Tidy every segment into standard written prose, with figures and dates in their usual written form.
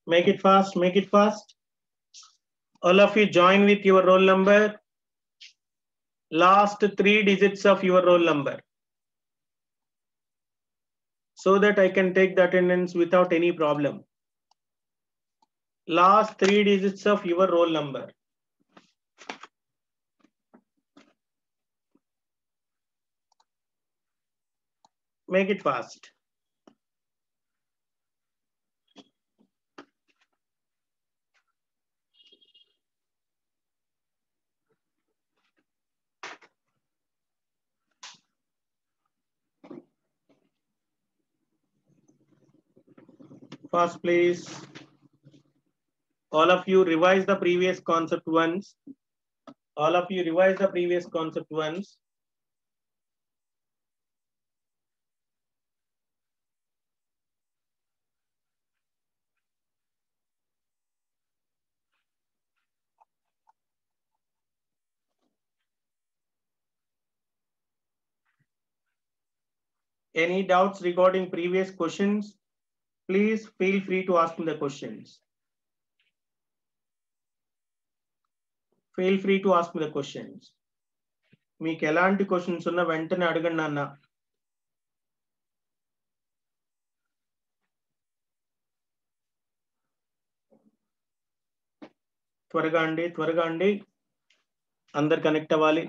Make it fast, make it fast. All of you join with your roll number. Last 3 digits of your roll number. So that I can take the attendance without any problem. Last 3 digits of your roll number. Make it fast. Fast, please. All of you revise the previous concept once. All of you revise the previous concept once. Any doubts regarding previous questions? Please feel free to ask me the questions. Feel free to ask me the questions. మీకు ఎలాంటి questions ఉన్నా వెంటనే అడగండి నాన్న. త్వరగా అండి అందరు connect అవ్వాలి.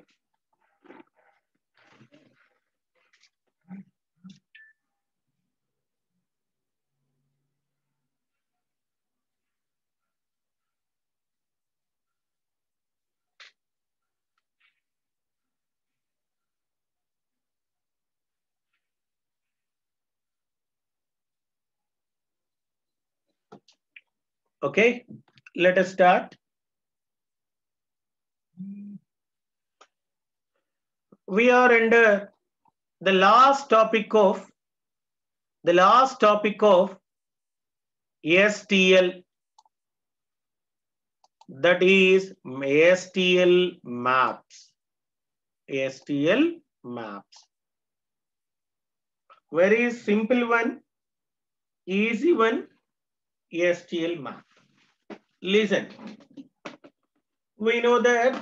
Okay, let us start. We are under the last topic of STL, that is STL maps. STL maps. Very simple one, easy one, STL map. Listen, we know that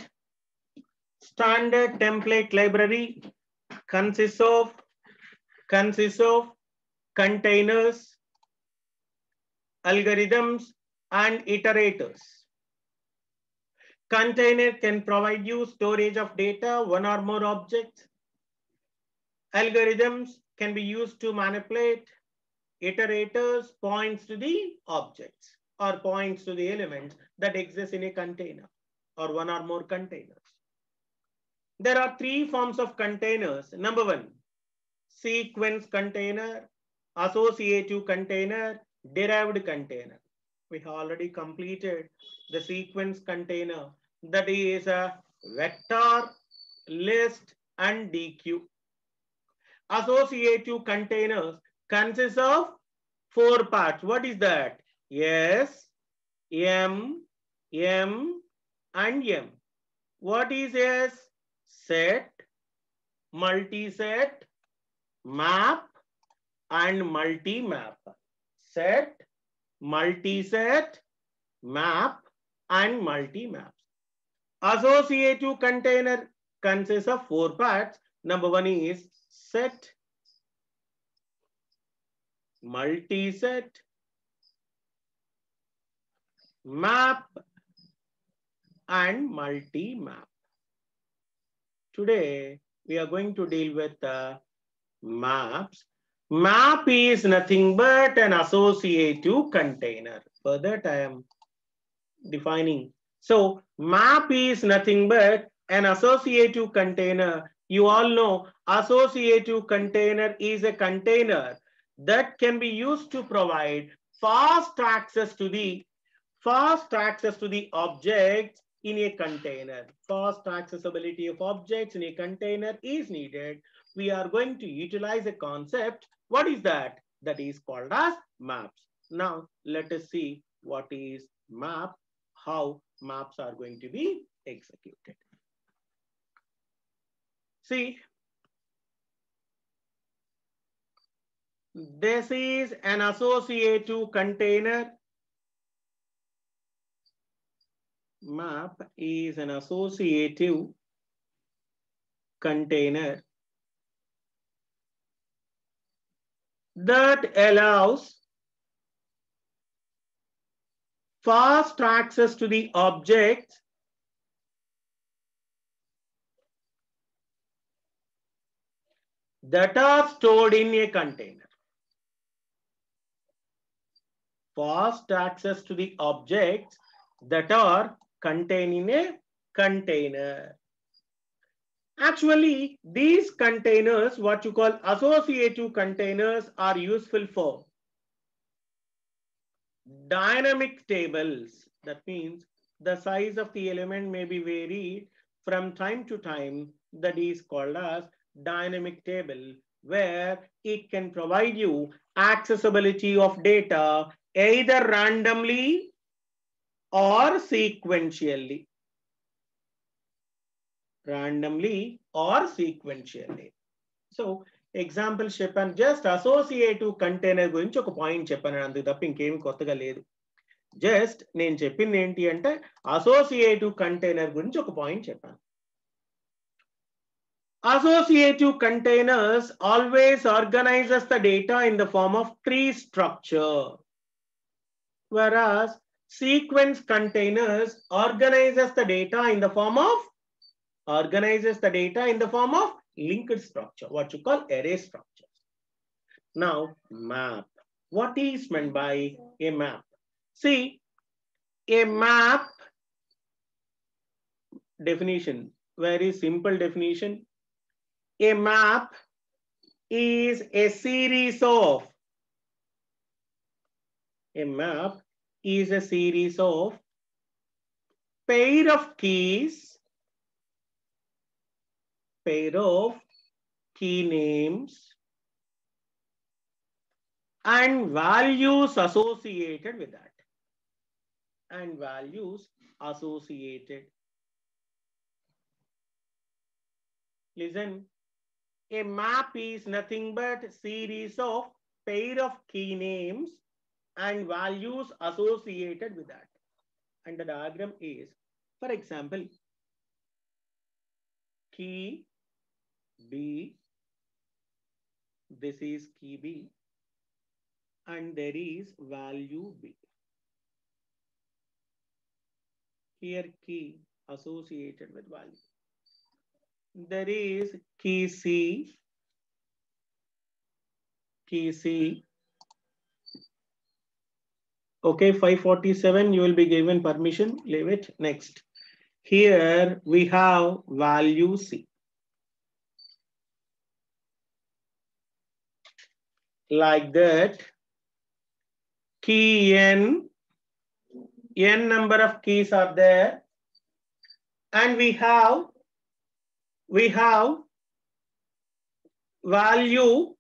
standard template library consists of containers, algorithms, and iterators. Container can provide you storage of data, one or more objects. Algorithms can be used to manipulate. Iterators points to the objects or points to the elements that exist in a container or one or more containers. There are 3 forms of containers. Number 1, sequence container, associative container, derived container. We have already completed the sequence container, that is a vector, list, and DQ. Associative containers consists of 4 parts. What is that? S, M, and M. What is S? Set, multi-set, map, and multi-map. Set, multi-set, map, and multi-maps. Associative container consists of 4 parts. Number 1 is set, multi-set, map, and multi-map. Today we are going to deal with maps. Map is nothing but an associative container. For that I am defining. So map is nothing but an associative container. You all know associative container is a container that can be used to provide fast access to the objects in a container. Fast accessibility of objects in a container is needed. We are going to utilize a concept. What is that? That is called as maps. Now let us see what is map, how maps are going to be executed. See, this is an associative container. Map is an associative container that allows fast access to the objects that are stored in a container. Fast access to the objects that are contained in a container. Actually, these containers, what you call associative containers, are useful for dynamic tables. That means the size of the element may be varied from time to time. That is called as dynamic table, where it can provide you accessibility of data either randomly or sequentially. Randomly or sequentially. So example చెప్పాను, just associative container గురించి ఒక point చెప్పాను, అందుకు తప్ప ఇంకేమి కొత్తగా లేదు. Just నేను చెప్పింది ఏంటి అంటే అసోసియేటివ్ కంటైనర్ గురించి ఒక పాయింట్ చెప్పాను. Associative containers always organizes the data in the form of tree structure, whereas sequence containers organizes the data in the form of linked structure, what you call array structure. Now, map. What is meant by a map? See, a map definition, very simple definition. A map is a series of pair of keys, pair of key names and values associated with that. Listen, a map is nothing but series of pair of key names and values associated with that. And the diagram is, for example, key B, this is key B, and there is value B. Here key associated with value. There is key C, okay, 547, you will be given permission, leave it. Next, here we have value C. Like that, key n number of keys are there, and we have value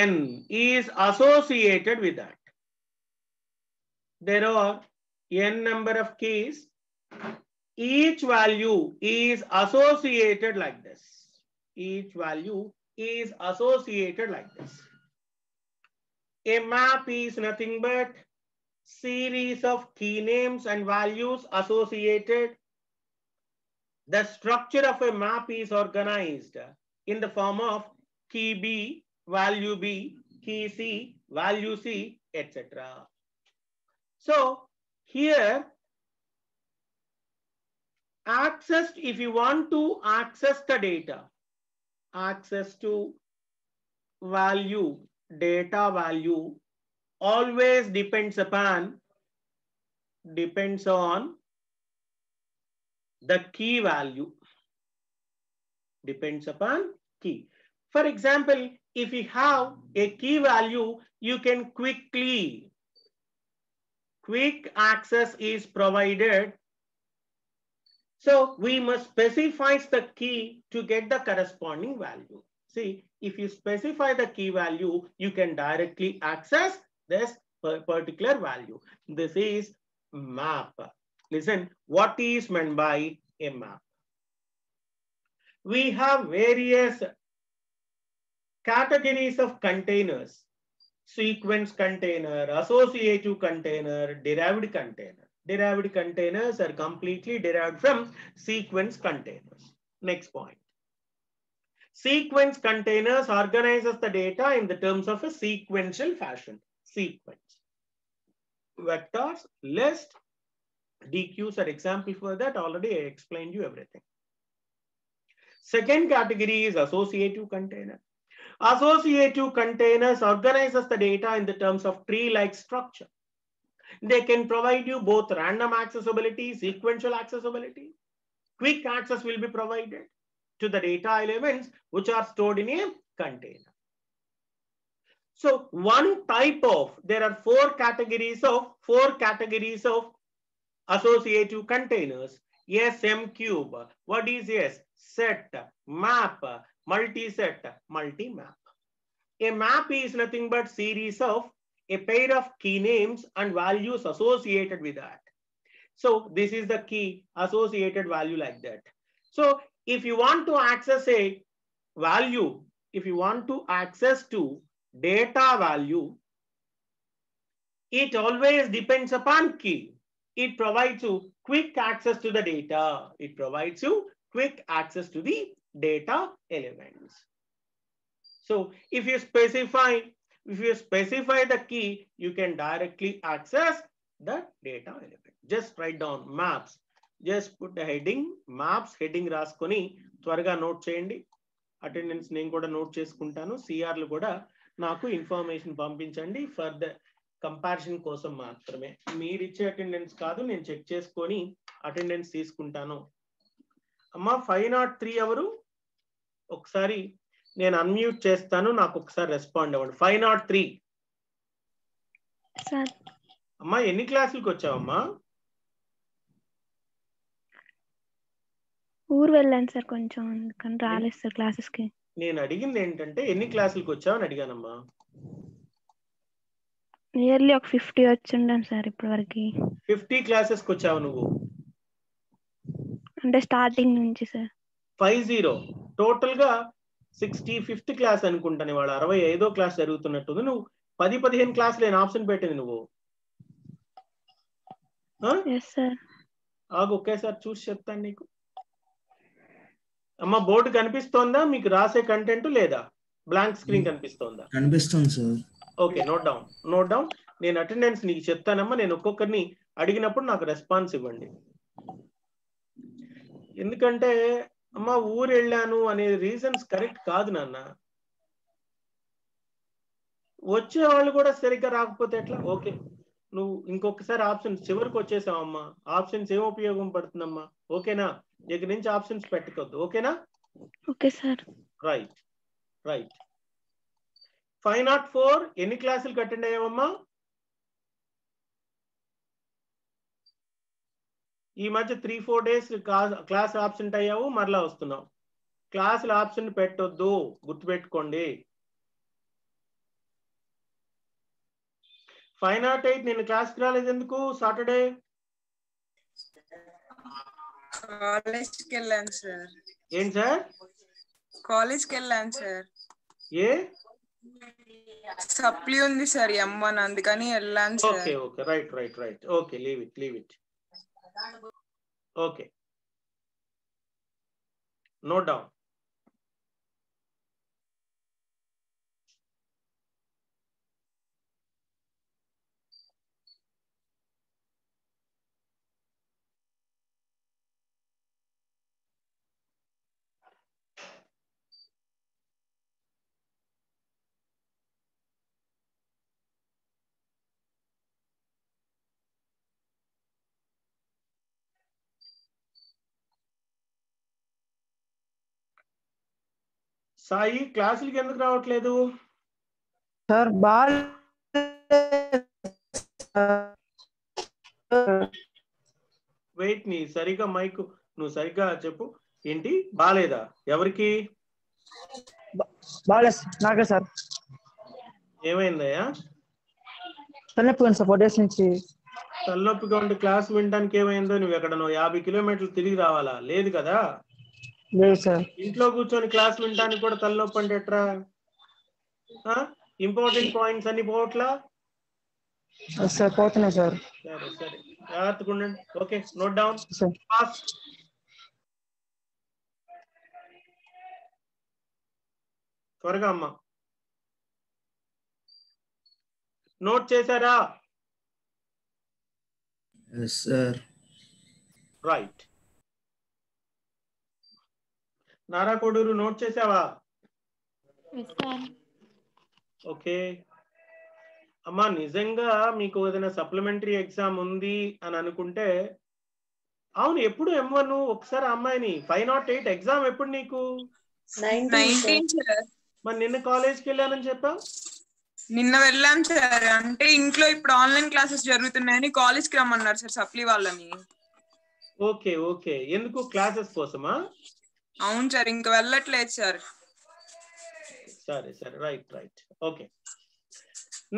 n is associated with that. There are n number of keys, each value is associated like this. A map is nothing but series of key names and values associated. The structure of a map is organized in the form of key B, value B, key C, value C, etc. So here, if you want to access the data, access to data value always depends on the key value. Depends upon key. For example, if you have a key value, you can quick access is provided. So we must specify the key to get the corresponding value. See, if you specify the key value, you can directly access this particular value. This is map. Listen, what is meant by a map? We have various categories of containers: sequence container, associative container, derived container. Derived containers are completely derived from sequence containers. Next point. Sequence containers organizes the data in the terms of a sequential fashion. Sequence. Vectors, list, DQs are example for that. Already I explained you everything. Second category is associative container. Associative containers organizes the data in the terms of tree-like structure. They can provide you both random accessibility, sequential accessibility. Quick access will be provided to the data elements which are stored in a container. So one type of, there are four categories of associative containers. SM cube. What is S? Set, map, multi-set, multi-map. A map is nothing but series of a pair of key names and values associated with that. So this is the key associated value like that. So if you want to access a value, if you want to access to data value, it always depends upon key. It provides you quick access to the data. It provides you quick access to the data elements. So if you specify the key, you can directly access the data element. Just write down maps. Just put the heading maps heading రాసుకొని త్వరగా note చేయండి. Attendance నేను కూడా note చేసుకుంటాను. సిఆర్లు కూడా నాకు information పంపించండి for the comparison కోసం మాత్రమే. మీరు ఇచ్చే అటెండెన్స్ కాదు, నేను చెక్ చేసుకొని అటెండెన్స్ తీసుకుంటాను. అమ్మా 503 ఎవరు? ఒకసారి నేను అన్మ్యూట్ చేస్తాను, నాకు ఒకసారి రెస్పాండ్ అవ్వండి. 503 సార్. అమ్మా ఎన్ని క్లాసులకు వచ్చావమ్మా? ఊరు వెళ్ళాను సార్, కొంచెం అందుకని రాలేదు సార్ క్లాసెస్ కి. నేను అడిగింది ఏంటంటే ఎన్ని క్లాసులకు వచ్చావని అడిగానమ్మా. నియర్లీ ఒక 50 వచ్చిండాను సార్ ఇప్పటి వరకు. 50 క్లాసెస్కి వచ్చావు నువ్వు? అంటే స్టార్టింగ్ నుంచి సార్. 50 టోటల్ గా 65th క్లాస్ అనుకుంటాను. వాళ్ళ 65వ క్లాస్ జరుగుతున్నట్టుంది. నువ్వు 10-15 క్లాసులు నేను ఆప్షన్ పెట్టింది నువ్వు. ఆగు ఒకేసారి చూసి చెప్తాను నీకు. అమ్మ బోర్డు కనిపిస్తోందా మీకు? రాసే కంటెంట్ లేదా బ్లాంక్ స్క్రీన్ కనిపిస్తోందా? కనిపిస్తుంది సార్. Okay, note down. నేను అటెండెన్స్ నీకు చెప్తానమ్మా. నేను ఒక్కొక్కరిని అడిగినప్పుడు నాకు రెస్పాన్స్ ఇవ్వండి. ఎందుకంటే అమ్మ ఊరు వెళ్ళాను అనే రీజన్స్ కరెక్ట్ కాదు నాన్న. వచ్చే వాళ్ళు కూడా సరిగ్గా రాకపోతే ఎట్లా? ఓకే, నువ్వు ఇంకొకసారి ఆప్షన్స్ చివరికి వచ్చేసావమ్మా. ఆప్షన్స్ ఏం ఉపయోగం పడుతుందమ్మా? ఓకేనా? దగ్గర నుంచి ఆప్షన్స్ పెట్టకొద్దు. ఓకేనా? Okay sir. రైట్. 504 ఎన్ని క్లాసులకు అటెండ్ అయ్యావమ్మా? ఈ మధ్య 3-4 డేస్ క్లాస్ ఆబ్సెంట్ అయ్యావు, మరలా వస్తున్నావు. క్లాసులు ఆబ్సెంట్ పెట్టొద్దు, గుర్తుపెట్టుకోండి. 508 నేను క్లాస్కి రాలేదు ఎందుకు? సాటర్డే కాలేజ్కి వెళ్ళాను సార్. ఏంటి సార్? కాలేజ్కి వెళ్ళాను సార్. ఏ సప్లీ ఉంది సార్ M1, అందుకని వెళ్ళాను sir. Okay right. Okay, leave it. Okay, note down. Sai క్లాసులకి ఎందుకు రావట్లేదు? సార్ వెయిట్, నీ సరిగా మైక్ నువ్వు సరిగ్గా చెప్పు. ఏంటి బాలేదా? ఎవరికి? నాకే సార్. ఏమైందయ్యా? తలనొప్పి సార్ 4 డేస్ నుంచి. తలనొప్పిగా ఉండి క్లాస్ వినడానికి ఏమైందో? నువ్వు ఎక్కడ 50 కిలోమీటర్లు తిరిగి రావాలా? లేదు కదా. లేదు సార్. ఇంట్లో కూర్చొని క్లాస్ వినడానికి కూడా తలనొప్పి అంటే ఎట్రా? ఇంపార్టెంట్ పాయింట్స్ అన్ని పోవట్లా? సార్ పోతున్నాయి సార్. సరే సరే జాగ్రత్తగా ఉండండి. Okay, note down sir fast. త్వరగా అమ్మా, నోట్ చేశారా? Yes, sir. Right. Nara Koduru note చేసావా? ఓకే అమ్మా, నిజంగా మీకు ఏదైనా సప్లిమెంటరీ ఎగ్జామ్ ఉంది అని అనుకుంటే, అవును ఎప్పుడు M1 ఒకసారి అమ్మాయిని 508 ఎగ్జామ్ ఎప్పుడు నీకు? 19 సార్. మరి నిన్న కాలేజ్కి వెళ్ళానని చెప్పావు. నిన్న వెళ్ళాం సార్. అంటే ఇంట్లో ఇప్పుడు ఆన్లైన్ క్లాసెస్ జరుగుతున్నాయని కాలేజ్ కి రమ్మన్నారు సార్ సప్లీ వాళ్ళని. ఓకే ఓకే, ఎందుకు క్లాసెస్ కోసమా? అవును సార్, ఇంకా వెళ్ళట్లేదు సార్. సరే సరే, right right. Okay,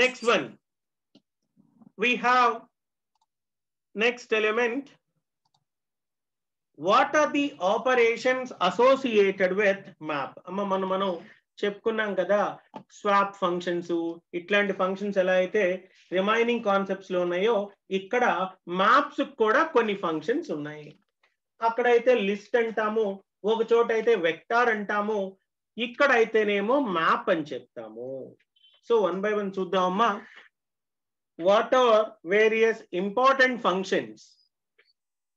next one we have next element. What are the operations associated with map? అమ్మ మనం చెప్పుకున్నాం కదా, స్వాప్ ఫంక్షన్స్, ఇట్లాంటి ఫంక్షన్స్ ఎలా అయితే రిమైనింగ్ కాన్సెప్ట్స్ లో ఉన్నాయో, ఇక్కడ మ్యాప్స్ కూడా కొన్ని ఫంక్షన్స్ ఉన్నాయి. అక్కడైతే లిస్ట్ అంటాము, ఒక చోట అయితే వెక్టార్ అంటాము, ఇక్కడైతేనేమో మ్యాప్ అని చెప్తాము. సో 1 by 1 చూద్దామమ్మా. What are various important functions?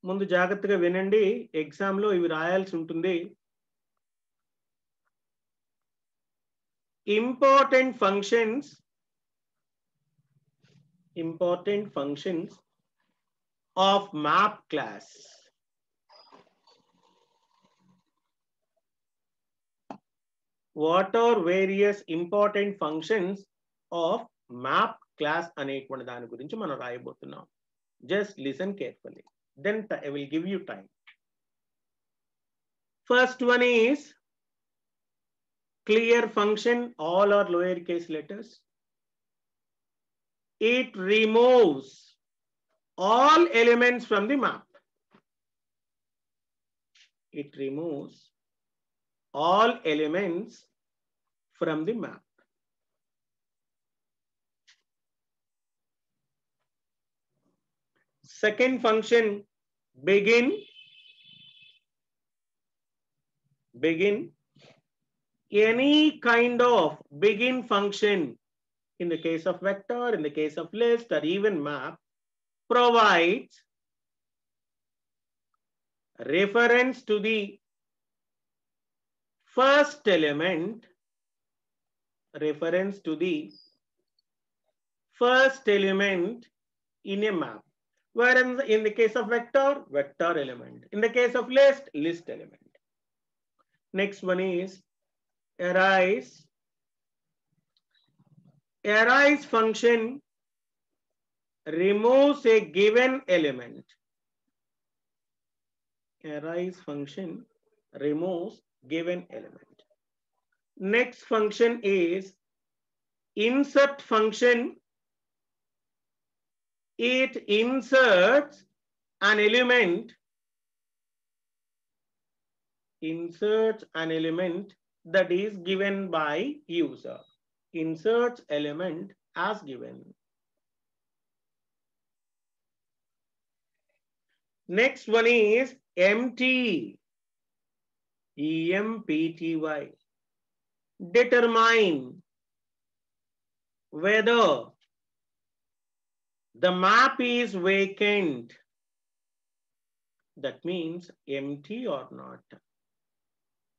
ముందు జాగ్రత్తగా వినండి, ఎగ్జామ్ లో ఇవి రాయాల్సి ఉంటుంది. Important functions of map class. What are various important functions of map class అనేటువంటి దాని గురించి మనం రాయబోతున్నాం. Just listen carefully, then I will give you time. First one is clear function, all are lowercase letters. It removes all elements from the map. It removes all elements from the map. Second function, begin. Any kind of begin function, in the case of vector, in the case of list, or even map, provides reference to the first element, in a map. Whereas in the case of vector element, in the case of list element. Next one is arrays. Arrays function removes a given element. Arrays function removes given element. Next function is insert function. It inserts an element that is given by user. Inserts element as given. Next one is empty. EMPTY. Determine whether the map is vacant. That means empty or not.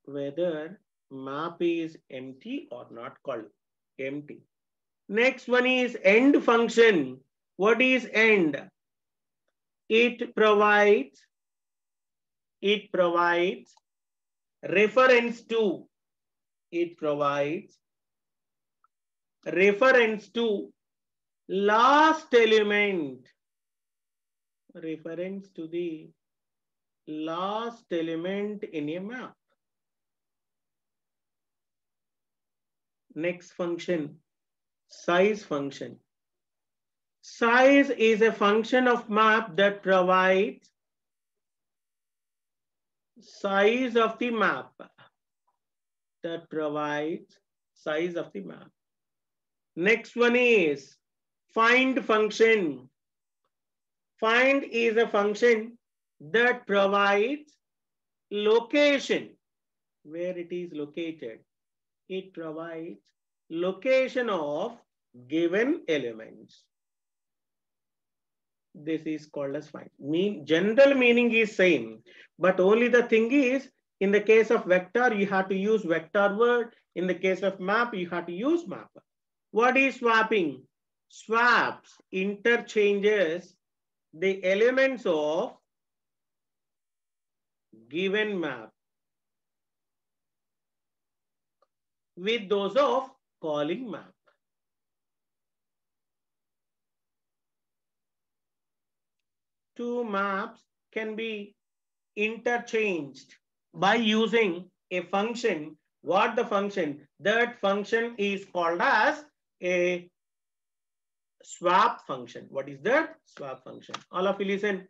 Whether map is empty or not, called empty. Next one is end function. What is end? It provides reference to. It provides reference to last element. Reference to the last element in a map. Next function, size function. Size is a function of map that provides size of the map. Next one is Find function. Find is a function that provides location, where it is located. It provides location of given elements. This is called as find. General meaning is same, but only the thing is, in the case of vector, you have to use vector word. In the case of map, you have to use map. What is swapping? Swaps, interchanges the elements of given map with those of calling map. Two maps can be interchanged by using a function. What the function? That function is called as a swap function. What is that? Swap function. All of you listen.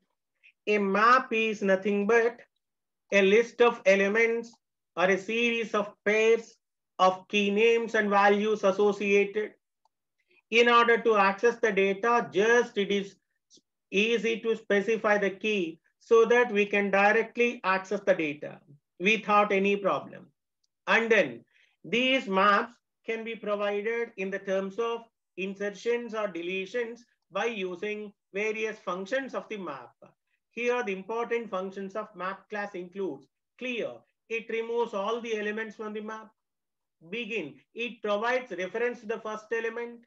A map is nothing but a list of elements or a series of pairs of key names and values associated. In order to access the data, it is easy to specify the key so that we can directly access the data without any problem. And then these maps can be provided in the terms of insertions or deletions by using various functions of the map. Here, the important functions of map class includes clear. It removes all the elements from the map. Begin. It provides reference to the first element.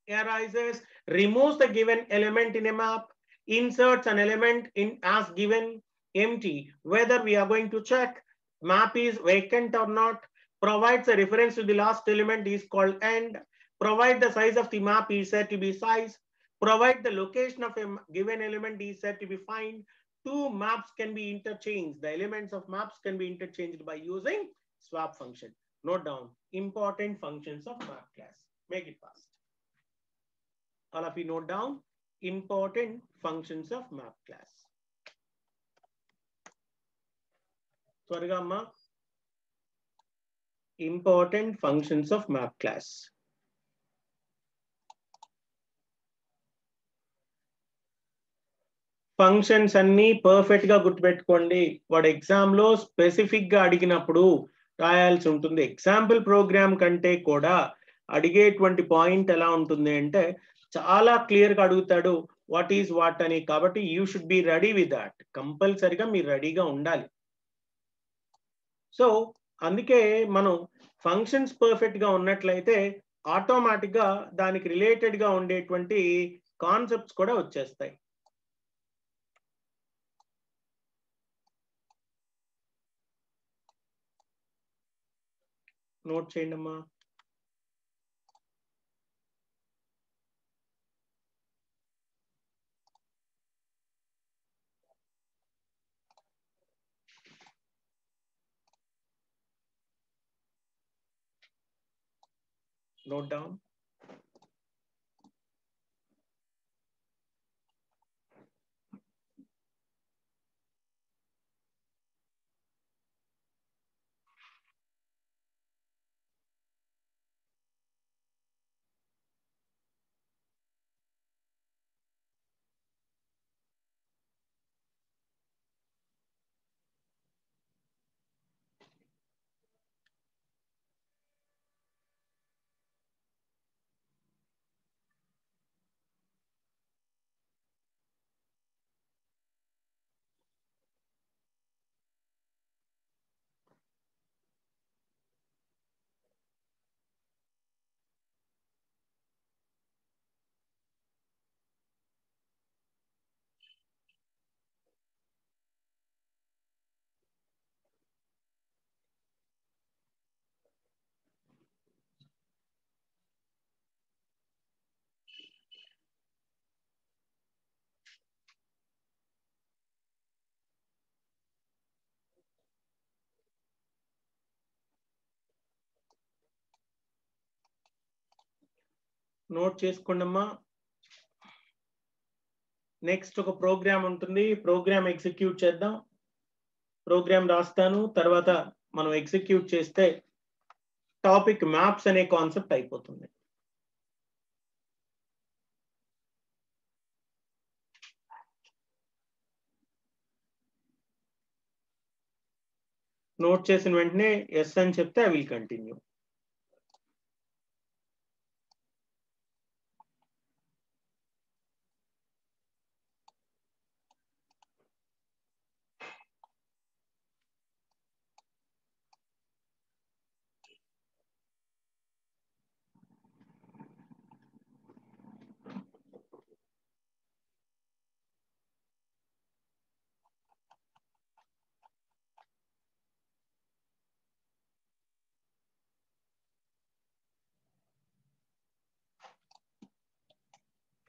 Erases, removes the given element in a map. Inserts an element in as given. Empty, whether we are going to check map is vacant or not. Provides a reference to the last element is called end. Provide the size of the map is said to be size. Provide the location of a given element is said to be find. Two maps can be interchanged. The elements of maps can be interchanged by using swap function. Note down important functions of map class. Make it fast. All of you note down important functions of map class. త్వరగా అమ్మా. Important functions of map class. Functions అన్ని perfect గా గుర్తుపెట్టుకోండి. వాడు exam లో specific గా అడిగినప్పుడు రాయాల్సి ఉంటుంది. ఎగ్జాంపుల్ ప్రోగ్రామ్ కంటే కూడా అడిగేటువంటి పాయింట్ ఎలా ఉంటుంది అంటే చాలా క్లియర్ గా అడుగుతాడు వాట్ ఈజ్ వాట్ అని. కాబట్టి you should be ready with that. కంపల్సరిగా మీరు రెడీగా ఉండాలి. సో అందుకే మనం ఫంక్షన్స్ పర్ఫెక్ట్ గా ఉన్నట్లయితే ఆటోమేటిక్ గా దానికి రిలేటెడ్ గా ఉండేటువంటి కాన్సెప్ట్స్ కూడా వచ్చేస్తాయి. నోట్ చేయండి అమ్మా. Note down. నోట్ చేసుకోండి అమ్మా. నెక్స్ట్ ఒక ప్రోగ్రామ్ ఉంటుంది. ప్రోగ్రామ్ ఎగ్జిక్యూట్ చేద్దాం. ప్రోగ్రామ్ రాస్తాను, తర్వాత మనం ఎగ్జిక్యూట్ చేస్తే టాపిక్ మ్యాప్స్ అనే కాన్సెప్ట్ అయిపోతుంది. నోట్ చేసిన వెంటనే ఎస్ అని చెప్తే I will continue.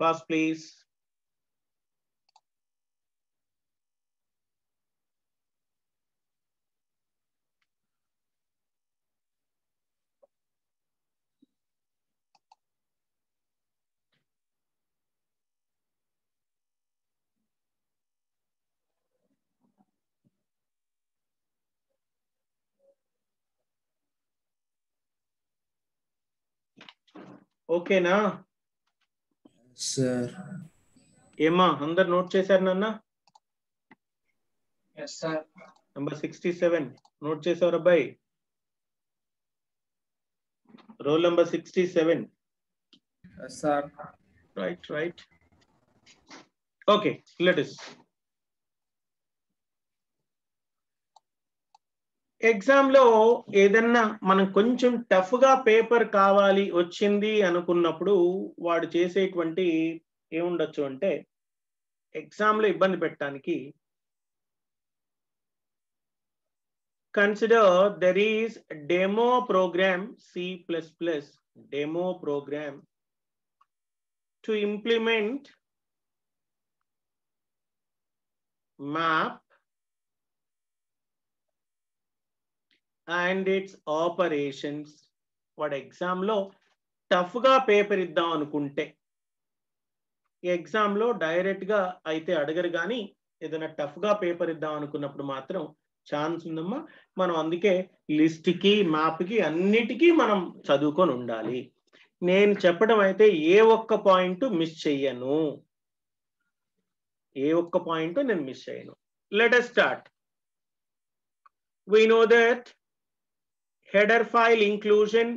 Fast, please. ఓకేనా సార్? ఏమా అందరు నోట్ చేశారు నాన్న? Yes sir. నంబర్ 67 నోట్ చేశారు అబ్బాయి? Roll number 67. Yes sir. Right. Okay, let us. Exam లో ఏదన్నా మనం కొంచెం టఫ్ గా పేపర్ కావాలి వచ్చింది అనుకున్నప్పుడు వాడు చేసేటువంటి ఏముండొచ్చు అంటే ఎగ్జామ్ లో ఇబ్బంది పెట్టడానికి consider there is demo program C++ demo program to implement map and its operations. వాడు ఎగ్జామ్ లో టఫ్ గా పేపర్ ఇద్దాం అనుకుంటే ఎగ్జామ్ లో డైరెక్ట్ గా అయితే అడగరు, కానీ ఏదైనా టఫ్ గా పేపర్ ఇద్దాం అనుకున్నప్పుడు మాత్రం ఛాన్స్ ఉందమ్మా. మనం అందుకే లిస్ట్ కి మ్యాప్ కి అన్నిటికీ మనం చదువుకొని ఉండాలి. నేను చెప్పడం అయితే ఏ ఒక్క పాయింట్ మిస్ చెయ్యను, ఏ ఒక్క పాయింట్ నేను మిస్ చేయను. Let us start. We know that header file inclusion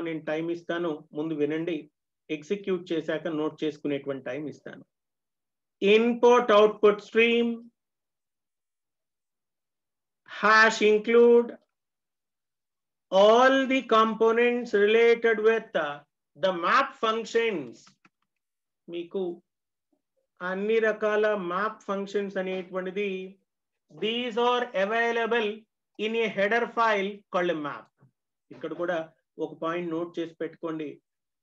నేను టైం ఇస్తాను, ముందు వినండి. ఎగ్జిక్యూట్ చేశాక నోట్ చేసుకునేటువంటి టైం ఇస్తాను. Input output stream, hash include all the components related with the map functions. మీకు అన్ని రకాల మ్యాప్ ఫంక్షన్స్ అనేటువంటిది these are available in a header file called map. ఇక్కడ కూడా ఒక పాయింట్ నోట్ చేసి పెట్టుకోండి.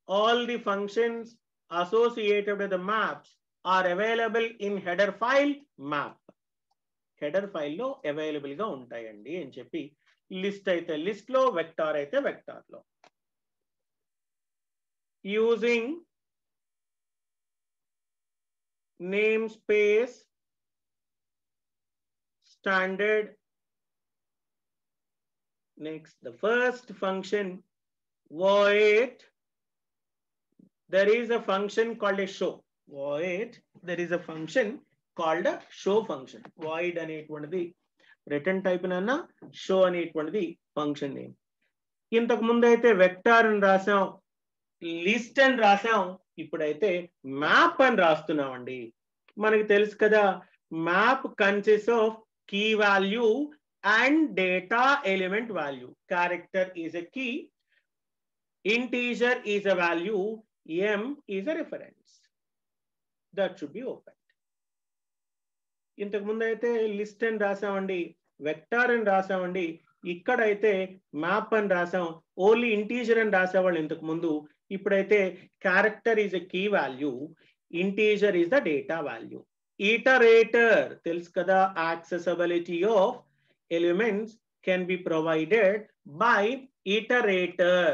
All the functions associated with the maps are available in header file map. Header ఫైల్లో అవైలబుల్ గా ఉంటాయండి అని చెప్పి, లిస్ట్ అయితే లిస్ట్ లో, వెక్టార్ అయితే వెక్టార్ లో. Using namespace standard. Next, the first function void. There is a function called a show. Void, there is a function called a show function. Void అనేటువంటిది రిటర్న్ టైప్ నన్నా, show అనేటువంటిది function name. ఇంతకు ముందు అయితే vector అని రాసాం, list అని రాసాం, ఇప్పుడైతే మ్యాప్ అని రాస్తున్నామండి. మనకి తెలుసు కదా, map consist of key value and data element value. Character is a key, integer is a value, m is a reference. That should be open. ఇంతకు ముందు అయితే లిస్ట్ అని రాసామండి, వెక్టార్ అని రాసామండి, ఇక్కడైతే మ్యాప్ అని రాసాం, ఓన్లీ ఇంటీజర్ అని రాసేవాళ్ళు ఇంతకు ముందు. ఇప్పుడైతే character is a key value, integer is the data value. Iterator తెలుసు కదా, accessibility of elements can be provided by iterator.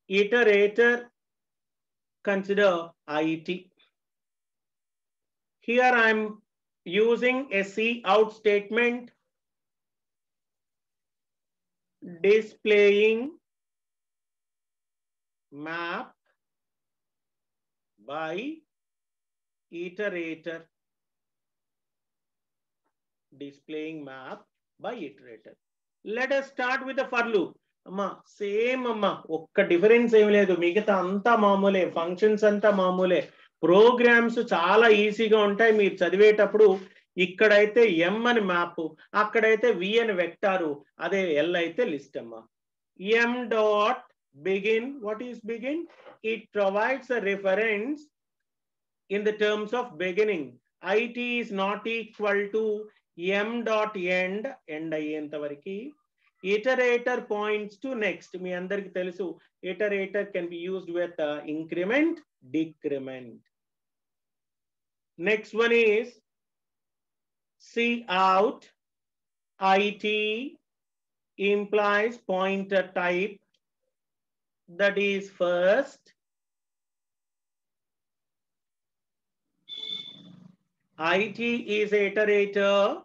Iterator, consider IT. Here I am using a cout statement displaying map by iterator. displaying map by iterator. Let us start with the for loop. అమ్మా same అమ్మా, ఒక్క difference ఏం లేదు, మిగతా అంతా మామూలే, functions అంతా మామూలే, ప్రోగ్రామ్స్ చాలా ఈజీగా ఉంటాయి మీరు చదివేటప్పుడు. ఇక్కడైతే ఎం అని మ్యాప్, అక్కడైతే వి అని వెక్టారు, అదే ఎల్ అయితే లిస్ట్ అమ్మా. M dot begin, what is begin? It provides a reference in the terms of beginning. it is not equal to m dot end, end అయ్యేంత వరకు. iterator points to next. మీ అందరికి తెలుసు iterator can be used with increment, decrement. Next one is cout. it implies pointer type, that is first. it is iterator,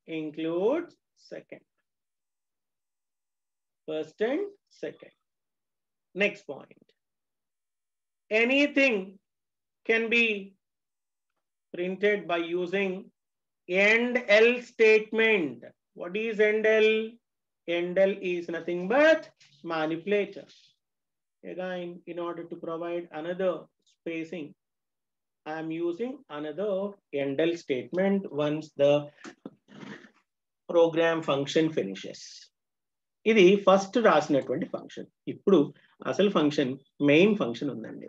includes second, first and second. Next point, anything can be printed by using end L statement. What is end L? End L is nothing but manipulator. Again, in order to provide another spacing, I am using another end L statement once the program function finishes. ఇది first రాసినటువంటి function. ఇప్పుడు అసలు function, main function ఉందండి.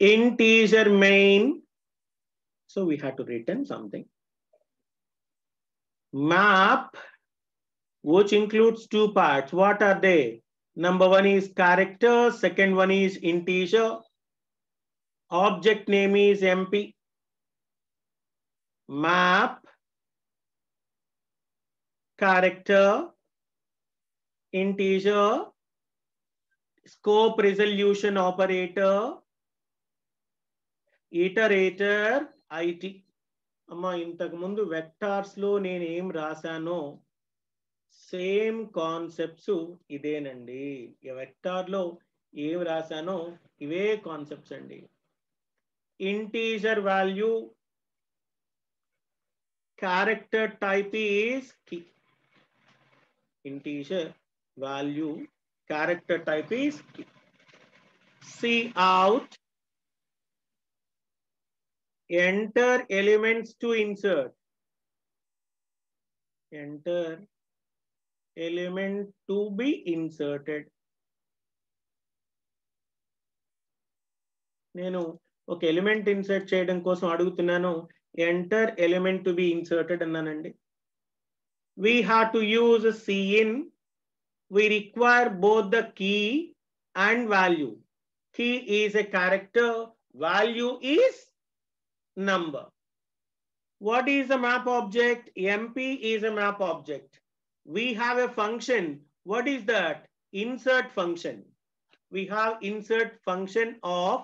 integer main, so we have to return something. Map, which includes two parts. What are they? Number one is character, second one is integer. Object name is mp. Map, character, integer, scope resolution operator, iterator, it. అమ్మా ఇంతకు ముందు vectors లో నేను ఏం రాశానో same concepts ఇదేనండి. Vector లో ఏం రాశానో ఇవే కాన్సెప్ట్స్ అండి. Integer value, character type is key. Integer value, character type is key. cout, enter elements to insert. Enter element to be inserted. నేను ఒక ఎలిమెంట్ ఇన్సర్ట్ చేయడం కోసం అడుగుతున్నాను, enter element to be inserted అన్నానండి. We have to use cin. We require both the key and value. Key is a character, value is number. What is a map object? mp is a map object. We have a function. What is that? Insert function. We have insert function of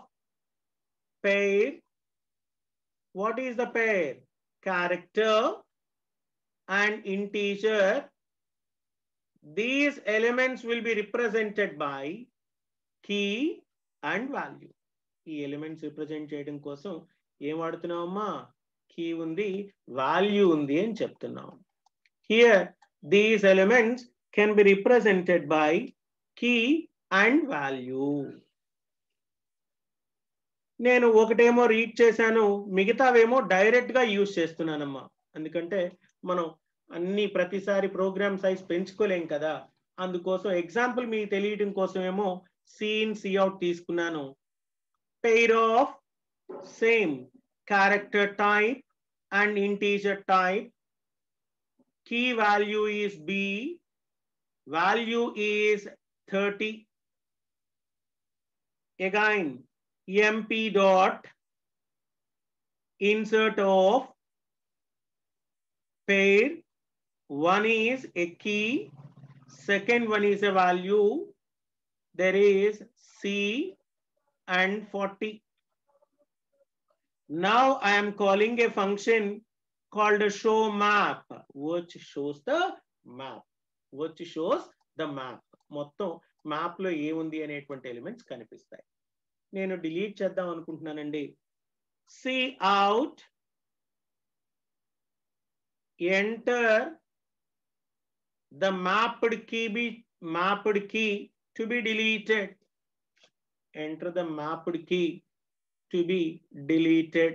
pair. What is the pair? Character and integer. These elements will be represented by key and value. ఈ elements represent చేయడం కోసం ఏం వాడుతున్నామమ్మా? Key ఉంది, value ఉంది అని చెప్తున్నాం. Here these elements can be represented by key and value. నేను ఒకటేమో రీడ్ చేశాను, మిగతావేమో డైరెక్ట్ గా యూజ్ చేస్తున్నానమ్మా. ఎందుకంటే మనం అన్ని ప్రతిసారి ప్రోగ్రామ్ సైజ్ పెంచుకోలేం కదా, అందుకోసం ఎగ్జాంపుల్ మీకు తెలియడం కోసమేమో సీన్ సిఅవుట్ తీసుకున్నాను. pair of same character type and integer type. Key value is b, value is 30. Again, mp dot insert of pair. One is a key, second one is a value. There is c and 40. Now I am calling a function called a show map, which shows the map. Which shows the map. మొత్తం map లో ఏముంది అనేటువంటి elements కనిపిస్తాయి. నేను delete చేద్దాం అనుకుంటున్నానండి. C out, enter the mapped key to be deleted. Enter the mapped key to be deleted.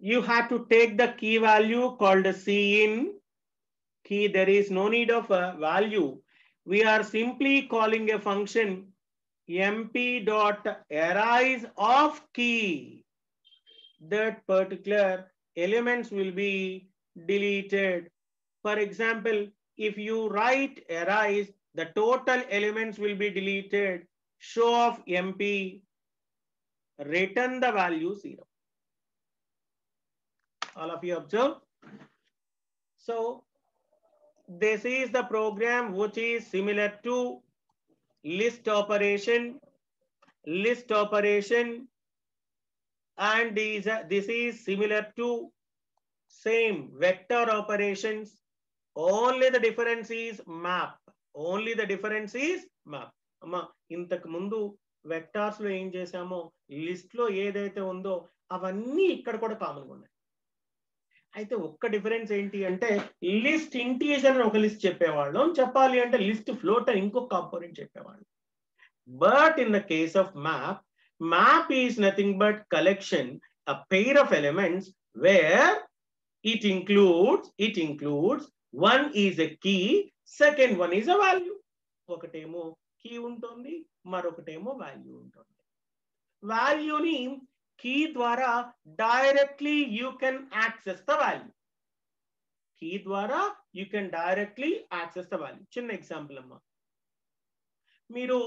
You have to take the key value called Cin. Key, there is no need of a value. We are simply calling a function mp.arise of key. That particular elements will be deleted. For example, if you write arise, the total elements will be deleted. Show of mp, return the value 0. All of you observe. So this is the program which is similar to list operation, and this is similar to same vector operations. Only the difference is map. Only the difference is map. Amma intaku mundu vectors lo em chesamo, list lo edaithe undo avanni ikkada kuda common ga unnai. అయితే ఒక్క difference ఏంటి అంటే list integer అని ఒక list చెప్పేవాళ్ళం, చెప్పాలి అంటే list float అని ఇంకొక కాంపోనెంట్ చెప్పేవాళ్ళం. But in the case of map is nothing but collection, a pair of elements where it includes one is a key, second one is a value. ఒకటేమో key ఉంటుంది, మరొకటేమో value ఉంటుంది. వాల్యూని key ద్వారా directly you can access the value. Key ద్వారా you can directly access the value. చిన్న example అమ్మా, మీరు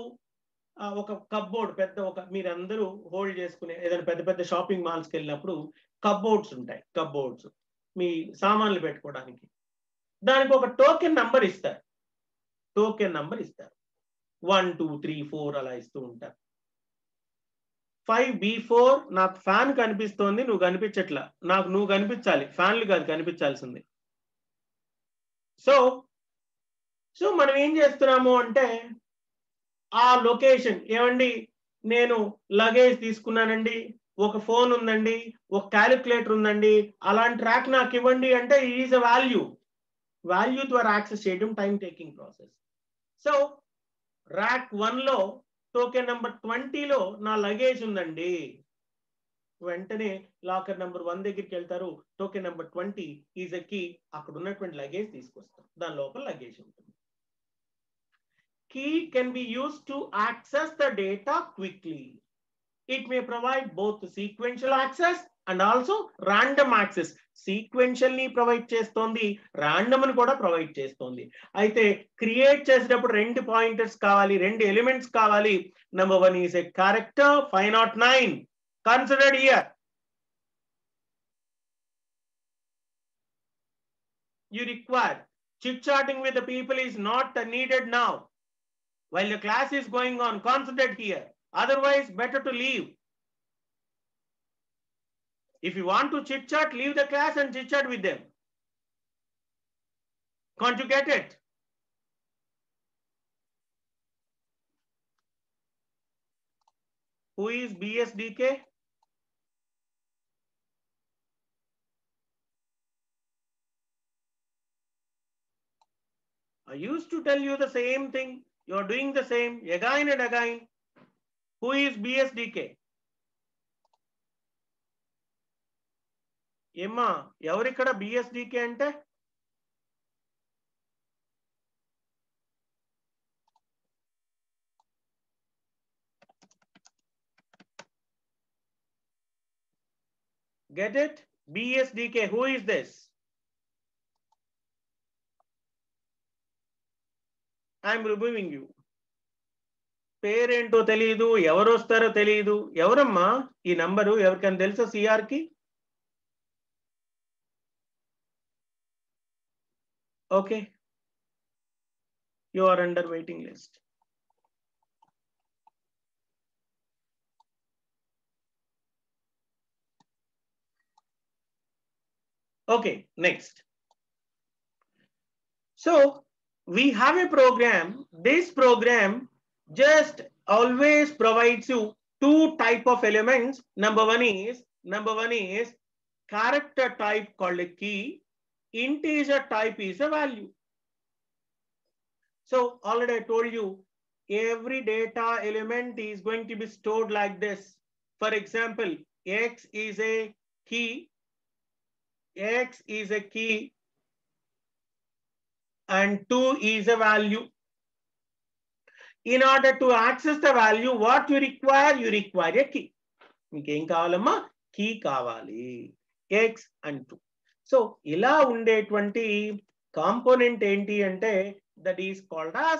ఒక కప్బోర్డ్ పెద్ద మీరందరూ హోల్డ్ చేసుకునే ఏదైనా పెద్ద పెద్ద షాపింగ్ మాల్స్కి వెళ్ళినప్పుడు కప్బోర్డ్స్ ఉంటాయి. కప్బోర్డ్స్ మీ సామాన్లు పెట్టుకోవడానికి. దానికి ఒక టోకెన్ నంబర్ ఇస్తారు. 1 2 3 4 అలా ఇస్తూ ఉంటారు. 5B4 నాకు ఫ్యాన్ కనిపిస్తోంది, నువ్వు కనిపించట్లా, నాకు నువ్వు కనిపించాలి, ఫ్యాన్లు కాదు కనిపించాల్సింది. సో మనం ఏం చేస్తున్నాము అంటే ఆ లొకేషన్, ఏమండి నేను లగేజ్ తీసుకున్నానండి, ఒక ఫోన్ ఉందండి, ఒక క్యాలిక్యులేటర్ ఉందండి, అలాంటి ట్రాక్ నాకు ఇవ్వండి అంటే ఈజ్ అ వాల్యూ ద్వారా యాక్సెస్ చేయడం time taking process. So rack 1లో టోకెన్ నెంబర్ 20లో నా లగేజ్ ఉందండి, వెంటనే లాకర్ నెంబర్ 1 దగ్గరికి వెళ్తారు, token number 20 is a key, అక్కడ ఉన్నటువంటి లగేజ్ తీసుకొస్తారు, దాని లోపల లగేజ్ ఉంటుంది. Key can be used to access the data quickly. It may provide both sequential access and also random access. Sequential ni provide చేస్తోంది, random ni కూడా provide చేస్తోంది. అయితే క్రియేట్ చేసేటప్పుడు రెండు పాయింటర్స్ కావాలి, రెండు ఎలిమెంట్స్ కావాలి. Number 1 is a character 509 considered here. You require chit-chatting with the people is not needed now. While the class is going on, concentrate here. Otherwise, better to leave. If you want to chit-chat, leave the class and chit-chat with them. Can't you get it? Who is BSDK? I used to tell you the same thing. You are doing the same again and again. Who is BSDK? Emma, ఎవరిక్కడ BSDK అంటే? Get it? BSDK, who is this? I'm removing you. పేరేంటో తెలియదు, ఎవరు వస్తారో తెలియదు. ఎవరమ్మా ఈ number? ఎవరికైనా తెలుసా సిఆర్కి? Okay, you are under waiting list. Okay, next. So we have a program. This program just always provides you two type of elements. Number one is character type called a key. Integer type is a value. So already I told you, every data element is going to be stored like this. For example, X is a key. X is a key and 2 is a value. In order to access the value, what you require? You require a key. Meeku kavalama? Key kavali. X and 2. So ila undetvanti component enti ante, that is called as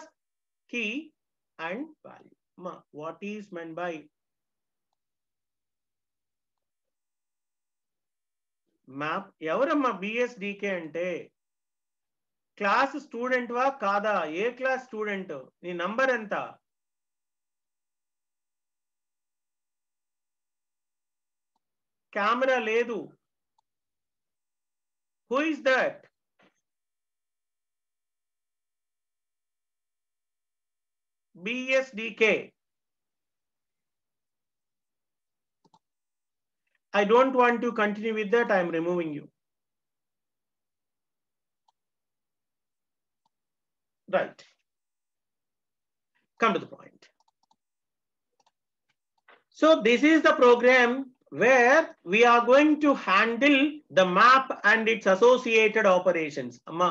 key and value. What is meant by map? Evaramma BSDK ante class student వా కాదా? ఏ class student? నీ number ఎంత? Camera లేదు. Who is that? BSDK. I don't want to continue with that. I am removing you. Right. Come to the point. So this is the program where we are going to handle the map and its associated operations. Amma,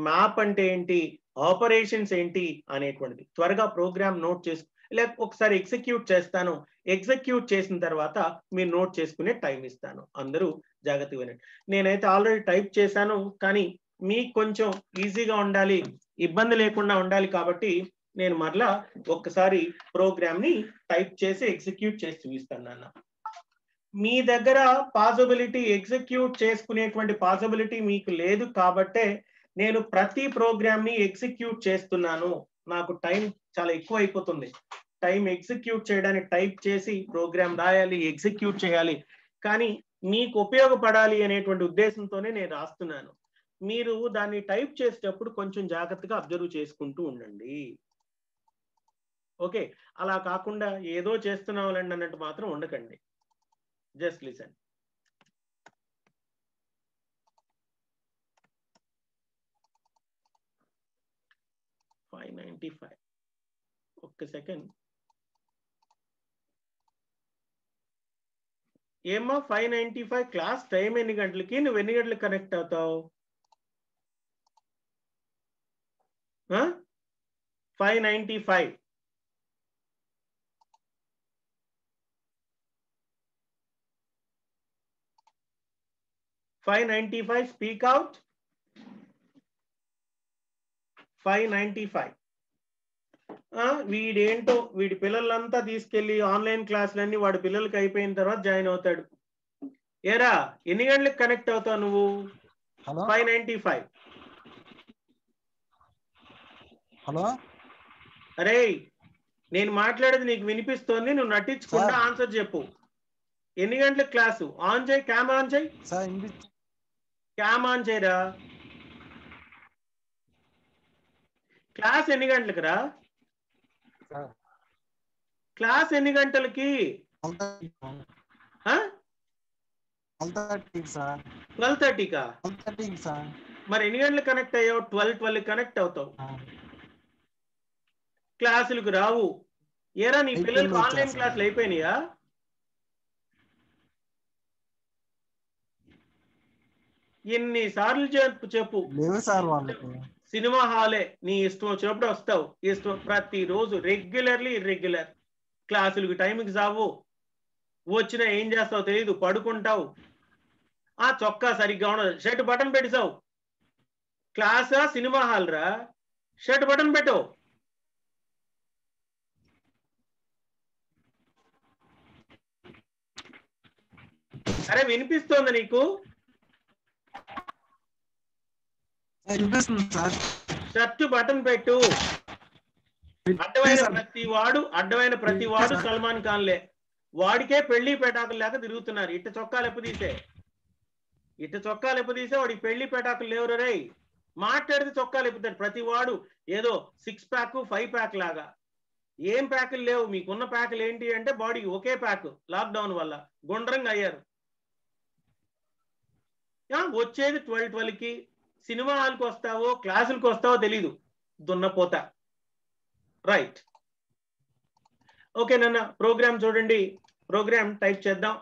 map ante enti, operations enti అనేటువంటిది త్వరగా programme note చేసు, లేక ఒకసారి execute చేస్తాను. Execute చేసిన తర్వాత మీరు note చేసుకునే టైం ఇస్తాను. అందరూ జాగ్రత్తగా వినండి. నేనైతే ఆల్రెడీ టైప్ చేశాను, కానీ మీకు కొంచెం ఈజీగా ఉండాలి, ఇబ్బంది లేకుండా ఉండాలి కాబట్టి నేను మరలా ఒక్కసారి ప్రోగ్రామ్ ని టైప్ చేసి ఎగ్జిక్యూట్ చేసి చూపిస్తాను నాన్న. మీ దగ్గర పాసిబిలిటీ ఎగ్జిక్యూట్ చేసుకునేటువంటి పాసిబిలిటీ మీకు లేదు కాబట్టే నేను ప్రతి ప్రోగ్రామ్ ని ఎగ్జిక్యూట్ చేస్తున్నాను. నాకు టైం చాలా ఎక్కువ అయిపోతుంది. టైం ఎగ్జిక్యూట్ చేయడానికి టైప్ చేసి ప్రోగ్రామ్ రాయాలి, ఎగ్జిక్యూట్ చేయాలి. కానీ మీకు ఉపయోగపడాలి అనేటువంటి ఉద్దేశంతోనే నేను రాస్తున్నాను. మీరు దాన్ని టైప్ చేసేటప్పుడు కొంచెం జాగ్రత్తగా అబ్జర్వ్ చేసుకుంటూ ఉండండి. ఓకే, అలా కాకుండా ఏదో చేస్తున్నాంలేండి అన్నట్టు మాత్రం ఉండకండి. Just listen. ఒక్క సెకండ్. ఏమ్మా 595 క్లాస్ టైం ఎన్ని గంటలకి? నువ్వు ఎన్ని గంటలకు కనెక్ట్ అవుతావు? 595. Speak out. 595. వీడేంటో, వీడి పిల్లలంతా తీసుకెళ్లి ఆన్లైన్ క్లాసులన్నీ వాడి పిల్లలకి అయిపోయిన తర్వాత జాయిన్ అవుతాడు. ఏరా ఎన్ని గంటలకు కనెక్ట్ అవుతావు నువ్వు? 595. హలో, అరే నేను మాట్లాడేది నీకు వినిపిస్తోంది, నువ్వు నటించకుండా ఆన్సర్ చెప్పు. ఎన్ని గంటలకు క్లాసు? ఆన్ చేయి, క్యామ్ ఆన్ చేయి. క్యామ్ ఆన్ చేయరా. క్లాస్ ఎన్ని గంటలకు రా? క్లాస్ ఎన్ని గంటలకి? 12:30కా? మరి ఎన్ని గంటలకు కనెక్ట్ అయ్యావు? 12 కనెక్ట్ అవుతావు. క్లాసులకు రావు. ఏరా నీ పిల్లలకు ఆన్లైన్ క్లాసులు అయిపోయినాయా? ఎన్నిసార్లు చెప్పు. సినిమా హాలే, నీ ఇష్టం వచ్చినప్పుడు వస్తావు. ఇష్టం ప్రతిరోజు రెగ్యులర్లీ ఇర్రెగ్యులర్ క్లాసులకు టైంకి రావు. వచ్చినా ఏం చేస్తావు తెలియదు, పడుకుంటావు. ఆ చొక్కా సరిగ్గా ఉండదు, షర్ట్ బటన్ పెట్టిసావు. క్లాసా సినిమా హాల్ రా? షర్ట్ బటన్ పెట్టు. అరే వినిపిస్తోంది నీకు? షర్ట్ బటన్ పెట్టు. అడ్డమైన ప్రతి వాడు సల్మాన్ ఖాన్లే. వాడికే పెళ్లి పెటాకులు లేక తిరుగుతున్నారు. ఇట్ట చొక్కాలు ఎప్పుదీసే వాడికి పెళ్లి పెటాకులు లేవురు. రే మాట్లాడితే చొక్కాలు ఎప్పుతాడు ప్రతి వాడు, ఏదో 6 ప్యాక్ 5 ప్యాక్ లాగా. ఏం ప్యాకులు లేవు, మీకున్న ప్యాకులు ఏంటి అంటే బాడీ ఒకే ప్యాక్. లాక్డౌన్ వల్ల గుండ్రంగా అయ్యారు. వచ్చేది 12కి సినిమా హాల్కి వస్తావో క్లాసులకు వస్తావో తెలీదు, దున్నపోతా. రైట్, ఓకే నాన్న. ప్రోగ్రామ్ చూడండి, ప్రోగ్రామ్ టైప్ చేద్దాం.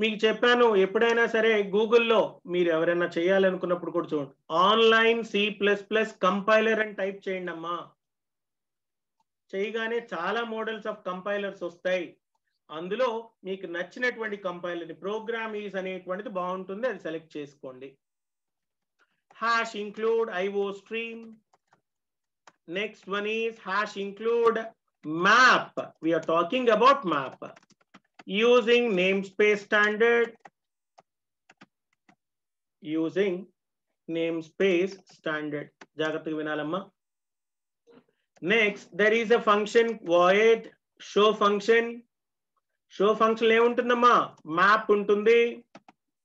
మీకు చెప్పాను, ఎప్పుడైనా సరే గూగుల్లో మీరు ఎవరైనా చేయాలనుకున్నప్పుడు కూడా చూడండి, ఆన్లైన్ C++ కంపైలర్ అని టైప్ చేయండి అమ్మా. చేయగానే చాలా మోడల్స్ ఆఫ్ కంపైలర్స్ వస్తాయి. అందులో మీకు నచ్చినటువంటి కంపైలర్, ప్రోగ్రామ్ ఈజ్ అనేటువంటిది బాగుంటుంది, అది సెలెక్ట్ చేసుకోండి. hash include iostream. Next one is hash include map. We are talking about map using namespace standard. Using namespace standard. జాగ్రత్తగా వినాలమ్మా. Next, there is a function void show function. Show function ఏముంటుందమ్మా? Map ఉంటుంది.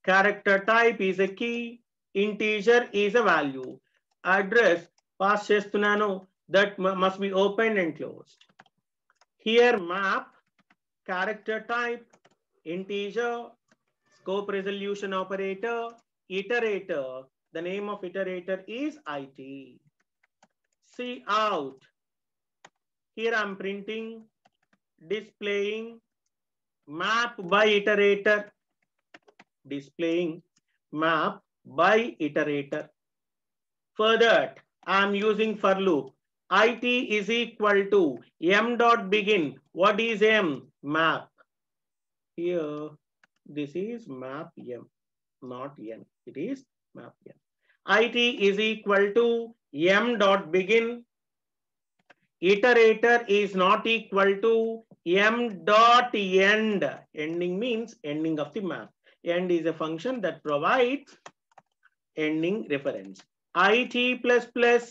Character type is a key. Integer is a value. Address pass చేస్తున్నాను, that must be opened and closed. Here map, character type, integer, scope resolution operator, iterator. The name of iterator is IT. Cout. Here I'm printing, displaying map by iterator. Displaying map by iterator. Further, I'm using for loop. IT is equal to m dot begin. What is m? Map. Here, this is map m, not n. It is map m. IT is equal to m dot begin. Iterator is not equal to m dot end. Ending means ending of the map. End is a function that provides ending reference. IT plus plus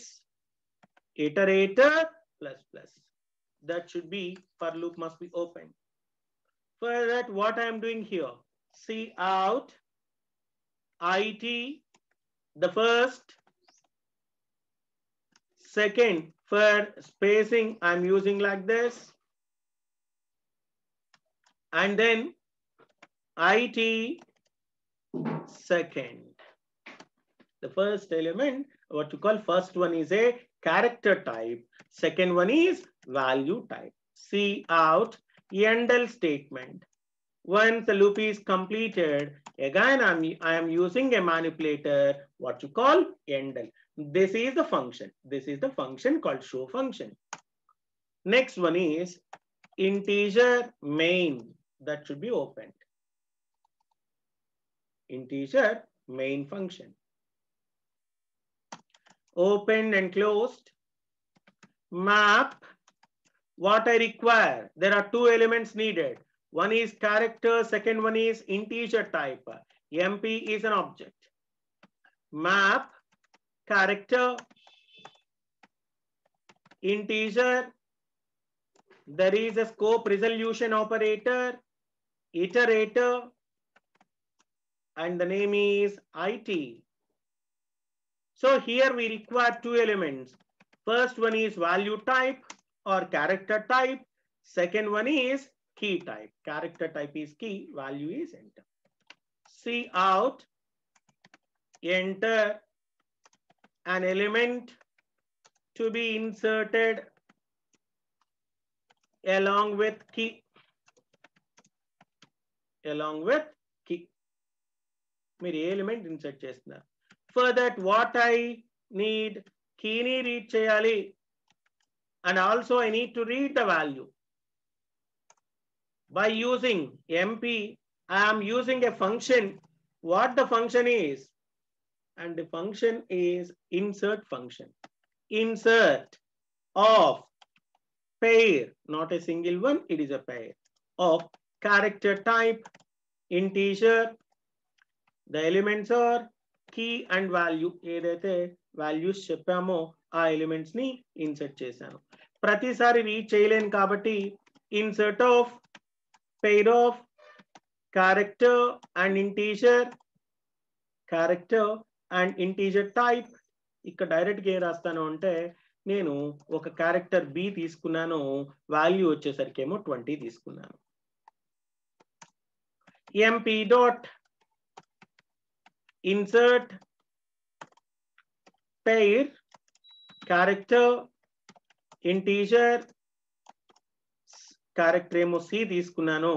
iterator plus plus. That should be, for loop must be open. For that, what I am doing here, cout IT, the first, second. For spacing, I'm using like this, and then IT second. The first element, what you call first one is a character type, second one is value type. Cout endl statement. Once the loop is completed, again I am using a manipulator, what you call endl. This is the function. This is the function called show function. Next one is integer main. That should be opened. Integer main function. Opened and closed. Map. What I require? There are two elements needed. One is character, second one is integer type. MP is an object. Map, character, integer. There is a scope resolution operator, iterator, and the name is IT. So here we require two elements. First one is value type or character type. Second one is key type. Character type is key, value is enter. Cout, enter an element to be inserted along with key. Along with key. మీరు ఏ element insert చేస్తున్నారు. For that, what I need, key ni read cheyali, and also I need to read the value. By using MP, I am using a function. What the function is? And the function is insert function. Insert of pair, not a single one, it is a pair of character type, integer. The elements are key and value. ఏదైతే values చెప్పామో ఆ elements ని insert చేశాను. ప్రతిసారి read చేయలేను కాబట్టి insert of pair of character and integer, character and integer type. ఇక్కడ direct గా ఏం రాస్తాను అంటే నేను ఒక క్యారెక్టర్ బి తీసుకున్నాను, వాల్యూ వచ్చేసరికి ఏమో 20 తీసుకున్నాను. MP dot insert pair character integer, character ఏమో సి తీసుకున్నాను,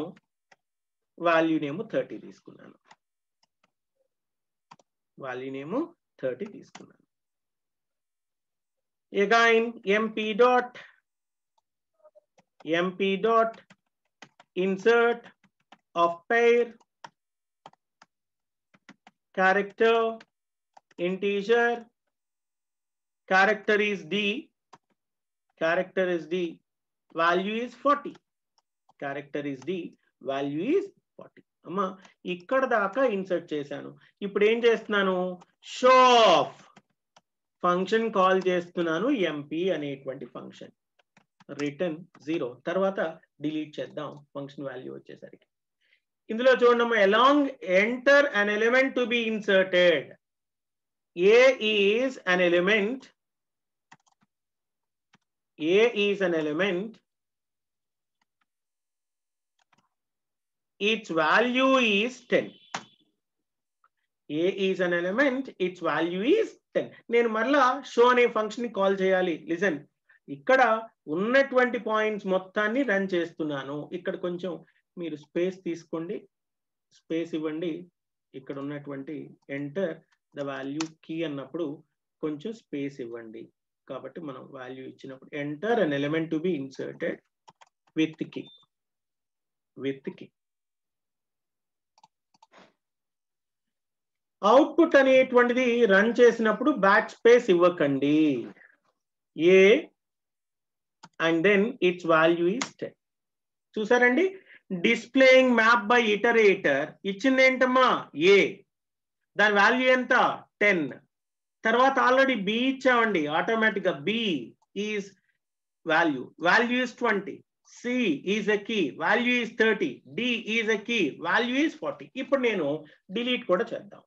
వాల్యూనేమో 30 తీసుకున్నాను, వాల్యూనేమో 30 తీసుకున్నాను. Again mp dot insert of pair character integer, character is d, value is 40, character is d, value is 40. అమ్మా ఇక్కడ దాకా ఇన్సర్ట్ చేశాను. ఇప్పుడు ఏం చేస్తున్నాను, షో ఆఫ్ ఫంక్షన్ కాల్ చేస్తున్నాను, ఎంపీ అనేటువంటి ఫంక్షన్. రిటర్న్ 0 తర్వాత డిలీట్ చేద్దాం ఫంక్షన్ వాల్యూ వచ్చేసరికి. ఇందులో చూడమ్మా, along enter an element to be inserted. A is an element, its value is 10. A is an element, its value is 10. నేను మరలా show అనే ఫంక్షన్ ని కాల్ చేయాలి. లిజన్, ఇక్కడ ఉన్నటువంటి పాయింట్స్ మొత్తాన్ని రన్ చేస్తున్నాను. ఇక్కడ కొంచెం మీరు స్పేస్ తీసుకోండి, స్పేస్ ఇవ్వండి. ఇక్కడ ఉన్నటువంటి ఎంటర్ ద వాల్యూ కీ అన్నప్పుడు కొంచెం స్పేస్ ఇవ్వండి. కాబట్టి మనం వాల్యూ ఇచ్చినప్పుడు enter an element to be inserted with key, output అనేటువంటిది రన్ చేసినప్పుడు బ్యాక్ స్పేస్ ఇవ్వకండి. A and then its value is 10. చూసారండి, డిస్ప్లేయింగ్ మ్యాప్ బై ఇటరేటర్ ఇచ్చింది ఏంటమ్మా, ఏ, దాని వాల్యూ ఎంత 10. తర్వాత ఆల్రెడీ బి ఇచ్చామండి, ఆటోమేటిక్ గా B is value is 20, C is a key, value is 30, D is a key, value is 40. ఇప్పుడు నేను డిలీట్ కూడా చేద్దాం.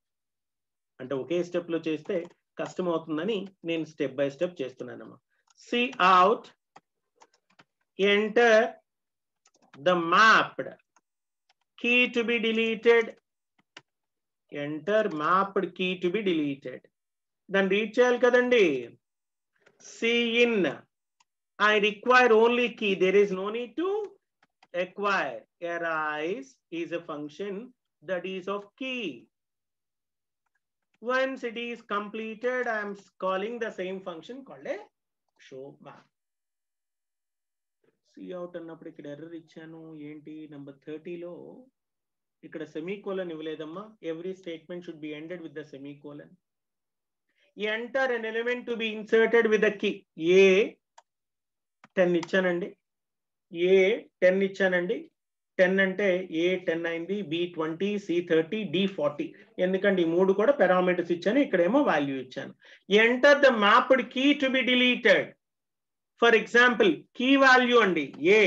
అంటే ఒకే స్టెప్ లో చేస్తే కష్టం అవుతుందని నేను స్టెప్ బై స్టెప్ చేస్తున్నానమ్మా. Cout, enter the mapped key to be deleted, enter mapped key to be deleted. దాన్ని రీడ్ చేయాలి కదండి. Cin, I require only key, there is no need to acquire. Arise is a function that is of key. Once it is completed, I am calling the same function called a show map. See out అన్నప్పుడు ఇక్కడ error ఇచ్చాను ఏంటి, number 30 లో ఇక్కడ semicolon ఇవ్వలేదమ్మా. Every statement should be ended with the semicolon. Enter an element to be inserted with the key. A 10 ఇచ్చానండి, ఏ 10 ఇచ్చానండి. 10 అంటే ఏ 10 అయింది, బి 20, సి 30, డి 40. ఎందుకంటే ఈ మూడు కూడా పారామీటర్స్ ఇచ్చాను, ఇక్కడేమో వాల్యూ ఇచ్చాను. Enter the mapped key to be deleted. For example key value అండి ఏ,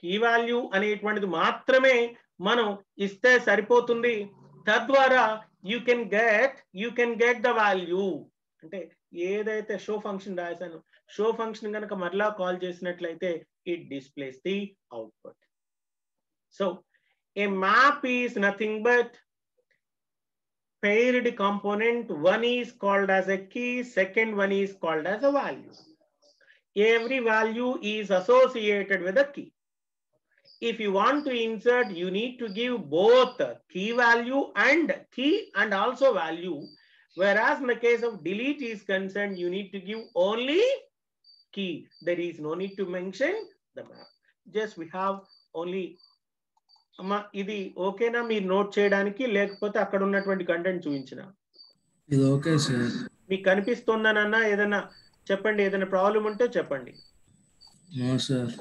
కీ వాల్యూ అనేటువంటిది మాత్రమే మనం ఇస్తే సరిపోతుంది. తద్వారా you can get the value. అంటే ఏదైతే షో ఫంక్షన్ రాశాను, షో ఫంక్షన్ కనుక మరలా కాల్ చేసినట్లయితే it displays the output. So a map is nothing but paired component. One is called as a key, second one is called as a value. Every value is associated with a key. If you want to insert, you need to give both key value and also value. Whereas in the case of delete is concerned, you need to give only key. There is no need to mention the map. Just we have only. అమ్మా ఇది ఓకేనా మీరు note చేయడానికి, లేకపోతే అక్కడ ఉన్నటువంటి content చూపించిన ఇది ఓకే సార్. మీకు కనిపిస్తుందనన్నా ఏదైనా చెప్పండి, ఏదైనా ప్రాబ్లం ఉంటే చెప్పండి.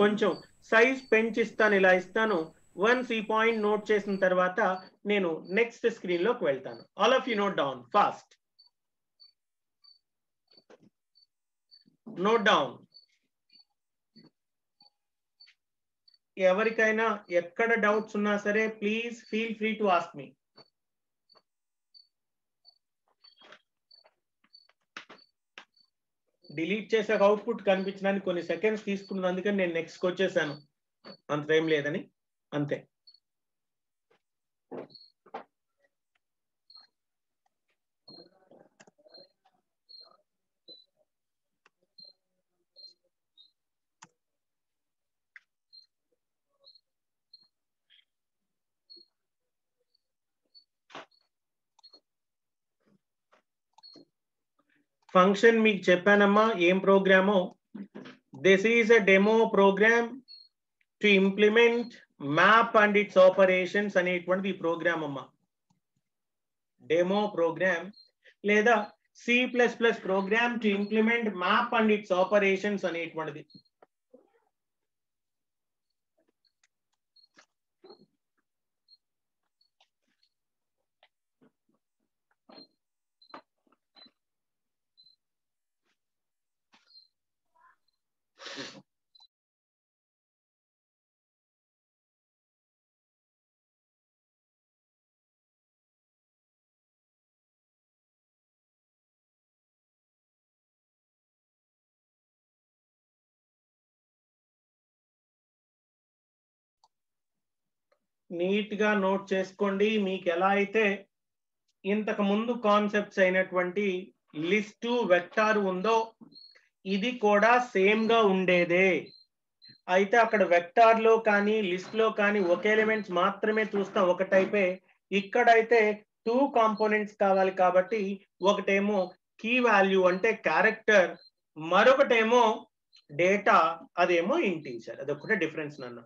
కొంచెం సైజ్ పెంచిస్తాను, ఇలా ఇస్తాను. వన్స్ ఈ పాయింట్ నోట్ చేసిన తర్వాత నేను నెక్స్ట్ స్క్రీన్ లోకి వెళ్తాను. All of you note down fast. Note down. ఎవరికైనా ఎక్కడ డౌట్స్ ఉన్నా సరే please feel free to ask me. Delete చేసాక అవుట్పుట్ కనిపించడానికి కొన్ని సెకండ్స్ తీసుకున్నందుకని నేను నెక్స్ట్కి వచ్చేసాను, అంత ఏం లేదని అంతే. ఫంక్షన్ మీకు చెప్పానమ్మా ఏం ప్రోగ్రామో. This is a demo program to implement map and its operations అనేటువంటిది ఈ ప్రోగ్రామ్ అమ్మా. డెమో ప్రోగ్రామ్ లేదా C++ program to implement map and its operations అనేటువంటిది. నీట్ గా నోట్ చేసుకోండి. మీకు ఎలా అయితే ఇంతకు ముందు కాన్సెప్ట్స్ అయినటువంటి లిస్ట్ వెక్టార్ ఉందో ఇది కూడా సేమ్ గా ఉండేదే. అయితే అక్కడ వెక్టార్ లో కానీ లిస్ట్ లో కానీ ఒక ఎలిమెంట్స్ మాత్రమే చూస్తాం, ఒక టైపే. ఇక్కడైతే 2 కాంపోనెంట్స్ కావాలి కాబట్టి ఒకటేమో కీ వాల్యూ అంటే క్యారెక్టర్, మరొకటేమో డేటా, అదేమో ఇంటీజర్. అదొకటే డిఫరెన్స్ నాన్న.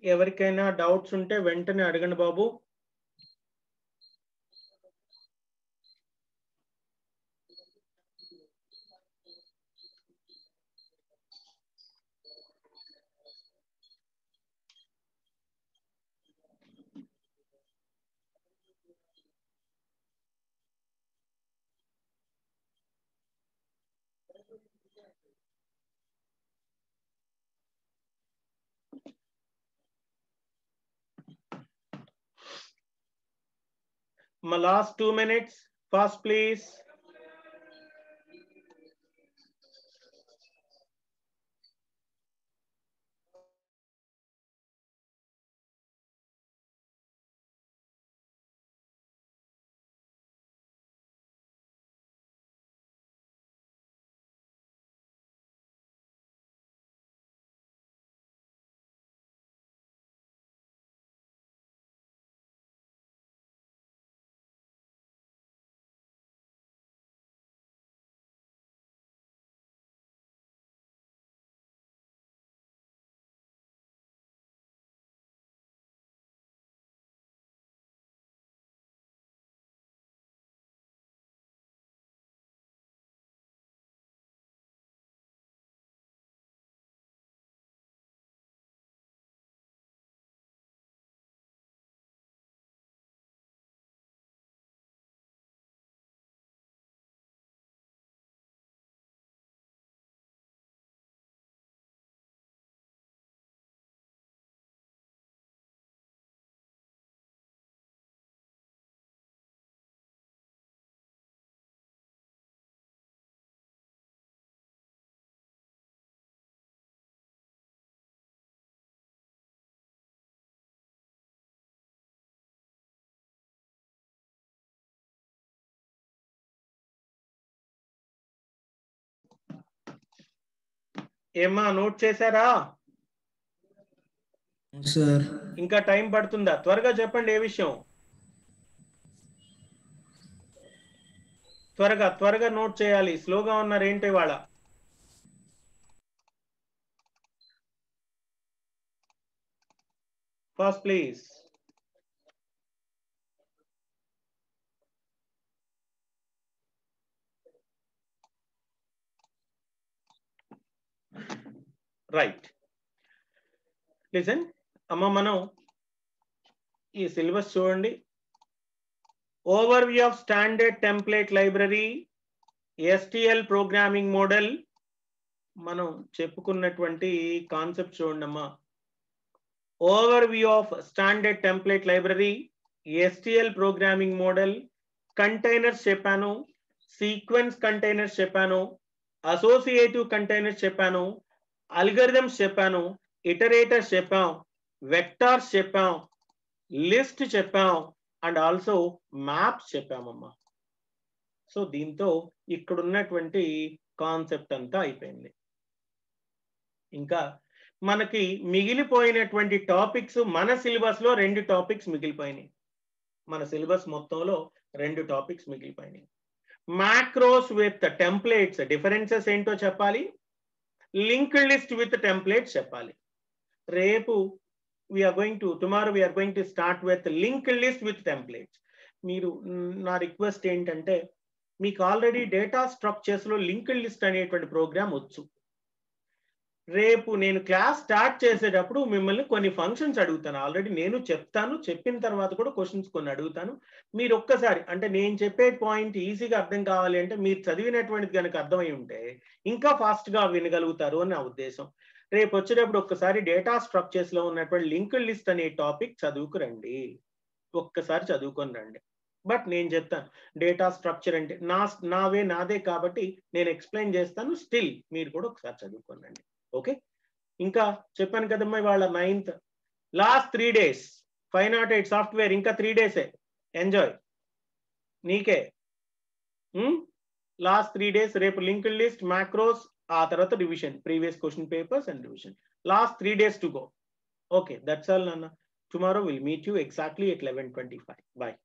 ఎవరికైనా డౌట్స్ ఉంటే వెంటనే అడగండి బాబు. My last 2 minutes. Fast, please. ఏమ్మా నోట్ చేశారా? సార్ ఇంకా టైం పడుతుందా? త్వరగా చెప్పండి ఏ విషయం. త్వరగా త్వరగా నోట్ చేయాలి. స్లోగా ఉన్నారు ఏంటి వాళ్ళ? First please. రైట్. లిసన్ అమ్మ, మనం ఈ సిలబస్ చూడండి. Overview of standard template library, STL programming model, మనం చెప్పుకున్నటువంటి కాన్సెప్ట్ చూడండి అమ్మా. Overview of standard template library, STL programming model, containers చెప్పాను, సీక్వెన్స్ కంటైనర్స్ చెప్పాను, అసోసియేటివ్ కంటైనర్స్ చెప్పాను, అల్గరిథమ్స్ చెప్పాను, ఇటరేటర్స్ చెప్పాం, వెక్టార్స్ చెప్పాం, లిస్ట్ చెప్పాం, అండ్ ఆల్సో మ్యాప్స్ చెప్పామమ్మా. సో దీంతో ఇక్కడ ఉన్నటువంటి కాన్సెప్ట్ అంతా అయిపోయింది. ఇంకా మనకి మిగిలిపోయినటువంటి టాపిక్స్, మన సిలబస్ లో 2 టాపిక్స్ మిగిలిపోయినాయి. మన సిలబస్ మొత్తంలో 2 టాపిక్స్ మిగిలిపోయినాయి. మ్యాక్రోస్ విత్ టెంప్లేట్స్ డిఫరెన్సెస్ ఏంటో చెప్పాలి, లింక్డ్ లిస్ట్ విత్ టెంప్లేట్స్ చెప్పాలి. రేపు tomorrow we are going to start with linked list with templates. మీరు నా రిక్వెస్ట్ ఏంటంటే, మీకు ఆల్రెడీ డేటా స్ట్రక్చర్స్ లో లింక్డ్ లిస్ట్ అనేటువంటి ప్రోగ్రామ్ వచ్చు. రేపు నేను క్లాస్ స్టార్ట్ చేసేటప్పుడు మిమ్మల్ని కొన్ని ఫంక్షన్స్ అడుగుతాను. ఆల్రెడీ నేను చెప్తాను, చెప్పిన తర్వాత కూడా క్వశ్చన్స్ కొన్ని అడుగుతాను. మీరు ఒక్కసారి, అంటే నేను చెప్పే పాయింట్ ఈజీగా అర్థం కావాలి అంటే, మీరు చదివినటువంటిది కనుక అర్థమై ఉంటే ఇంకా ఫాస్ట్ గా వినగలుగుతారు అని నా ఉద్దేశం. రేపు వచ్చేటప్పుడు ఒక్కసారి డేటా స్ట్రక్చర్స్ లో ఉన్నటువంటి లింక్డ్ లిస్ట్ అనే టాపిక్ చదువుకురండి, ఒక్కసారి చదువుకొని రండి. బట్ నేను చెప్తాను, డేటా స్ట్రక్చర్ అంటే నాదే కాబట్టి నేను ఎక్స్ప్లెయిన్ చేస్తాను. స్టిల్ మీరు కూడా ఒకసారి చదువుకోనండి. ఓకే, ఇంకా చెప్పాను కదమ్మా, ఇవాళ 9th, లాస్ట్ 3 days 508 సాఫ్ట్వేర్, ఇంకా 3 days ఎంజాయ్ నీకే. లాస్ట్ 3 days, రేపు లింక్డ్ లిస్ట్, మ్యాక్రోస్, ఆ తర్వాత revision, previous question papers and revision. Last 3 days to go. Okay, that's all, Nana. Tomorrow we'll meet you exactly at 11:25. Bye.